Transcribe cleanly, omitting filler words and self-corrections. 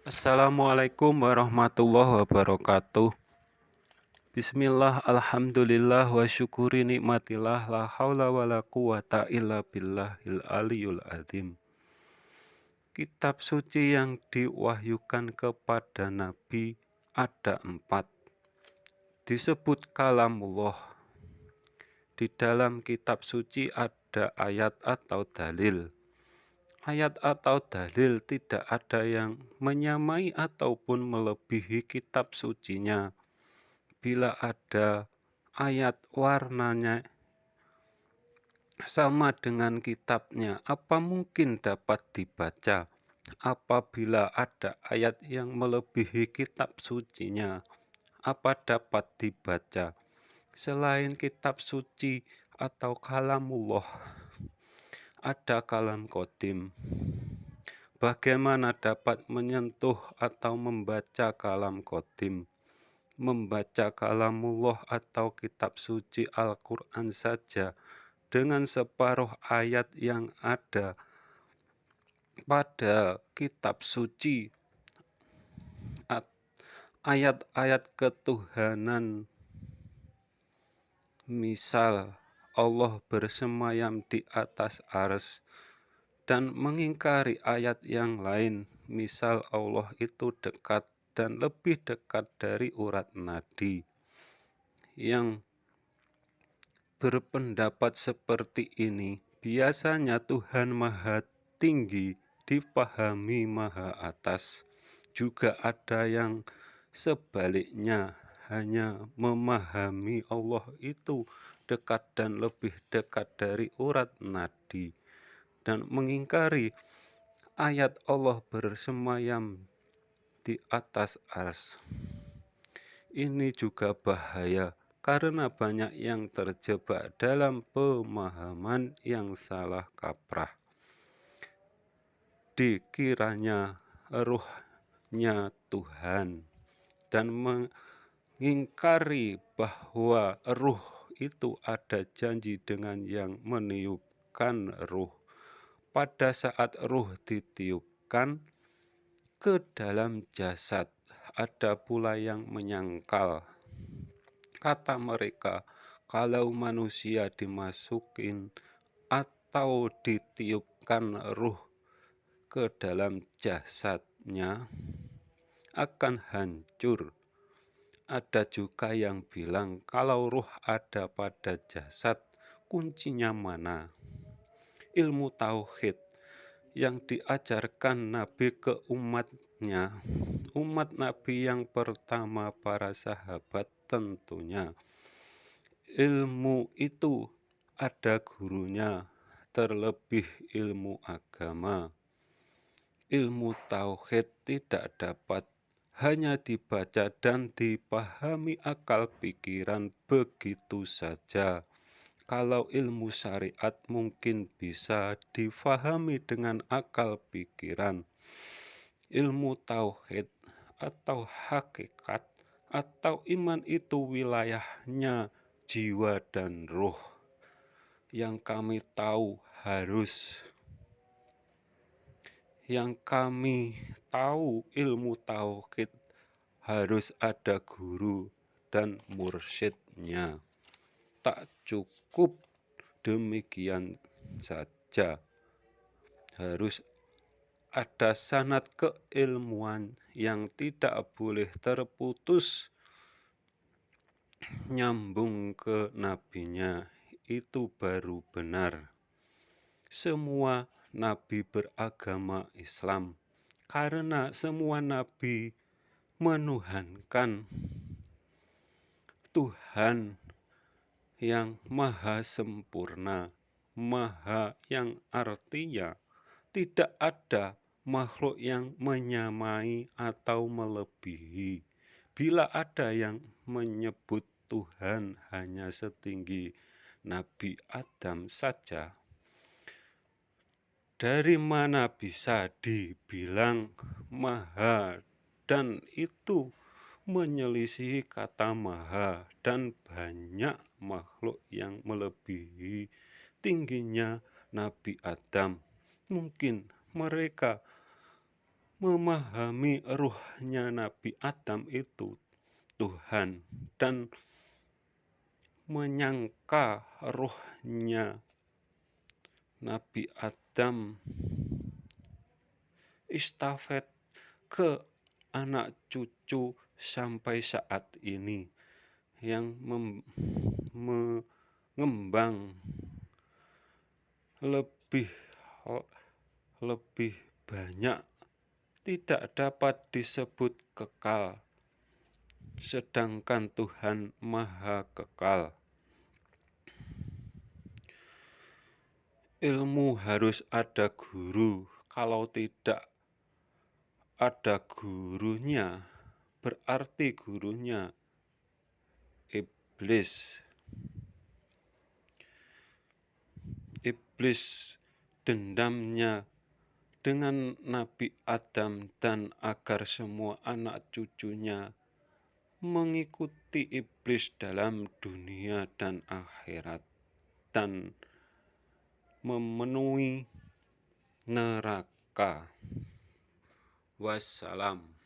Assalamualaikum warahmatullahi wabarakatuh. Bismillah, alhamdulillah, wa syukuri nikmatillah, la haula wa la quwata illa billahil aliyul azim. Kitab suci yang diwahyukan kepada Nabi ada 4. Disebut kalamullah. Di dalam kitab suci ada ayat atau dalil. Ayat atau dalil tidak ada yang menyamai ataupun melebihi kitab sucinya. Bila ada ayat warnanya sama dengan kitabnya, apa mungkin dapat dibaca? Apabila ada ayat yang melebihi kitab sucinya, apa dapat dibaca? Selain kitab suci atau kalamullah, ada kalam qadim. Bagaimana dapat menyentuh atau membaca kalam qadim? Membaca kalamullah atau kitab suci Al-Quran saja dengan separuh ayat yang ada pada kitab suci, ayat-ayat ketuhanan, misal Allah bersemayam di atas arsy, dan mengingkari ayat yang lain, misal Allah itu dekat dan lebih dekat dari urat nadi. Yang berpendapat seperti ini, biasanya Tuhan Maha Tinggi dipahami Maha Atas. Juga ada yang sebaliknya, hanya memahami Allah itu dekat dan lebih dekat dari urat nadi, dan mengingkari ayat Allah bersemayam di atas arsy. Ini juga bahaya karena banyak yang terjebak dalam pemahaman yang salah kaprah. Dikiranya ruhnya Tuhan dan mengingkari bahwa ruh itu ada janji dengan yang meniupkan ruh. Pada saat ruh ditiupkan ke dalam jasad, ada pula yang menyangkal. Kata mereka, kalau manusia dimasukin atau ditiupkan ruh ke dalam jasadnya, akan hancur. Ada juga yang bilang kalau ruh ada pada jasad, kuncinya mana? Ilmu tauhid yang diajarkan Nabi ke umatnya, umat Nabi yang pertama, para sahabat tentunya. Ilmu itu ada gurunya, terlebih ilmu agama. Ilmu tauhid tidak dapat hanya dibaca dan dipahami akal pikiran begitu saja. Kalau ilmu syariat mungkin bisa difahami dengan akal pikiran. Ilmu tauhid atau hakikat atau iman itu wilayahnya jiwa dan ruh. Yang kami tahu ilmu tauhid harus ada guru dan mursyidnya. Tak cukup demikian saja, harus ada sanad keilmuan yang tidak boleh terputus nyambung ke nabinya, itu baru benar. Semua nabi beragama Islam karena semua nabi menuhankan Tuhan yang maha sempurna, maha yang artinya tidak ada makhluk yang menyamai atau melebihi. Bila ada yang menyebut Tuhan hanya setinggi Nabi Adam saja, dari mana bisa dibilang maha? Dan itu menyelisihi kata maha, dan banyak makhluk yang melebihi tingginya Nabi Adam. Mungkin mereka memahami ruhnya Nabi Adam itu Tuhan, dan menyangka ruhnya Nabi Adam estafet ke anak cucu sampai saat ini yang mengembang lebih banyak, tidak dapat disebut kekal, sedangkan Tuhan Maha Kekal. Ilmu harus ada guru, kalau tidak ada gurunya berarti gurunya iblis. Iblis dendamnya dengan Nabi Adam dan agar semua anak cucunya mengikuti iblis dalam dunia dan akhirat dan memenuhi neraka. Wassalam.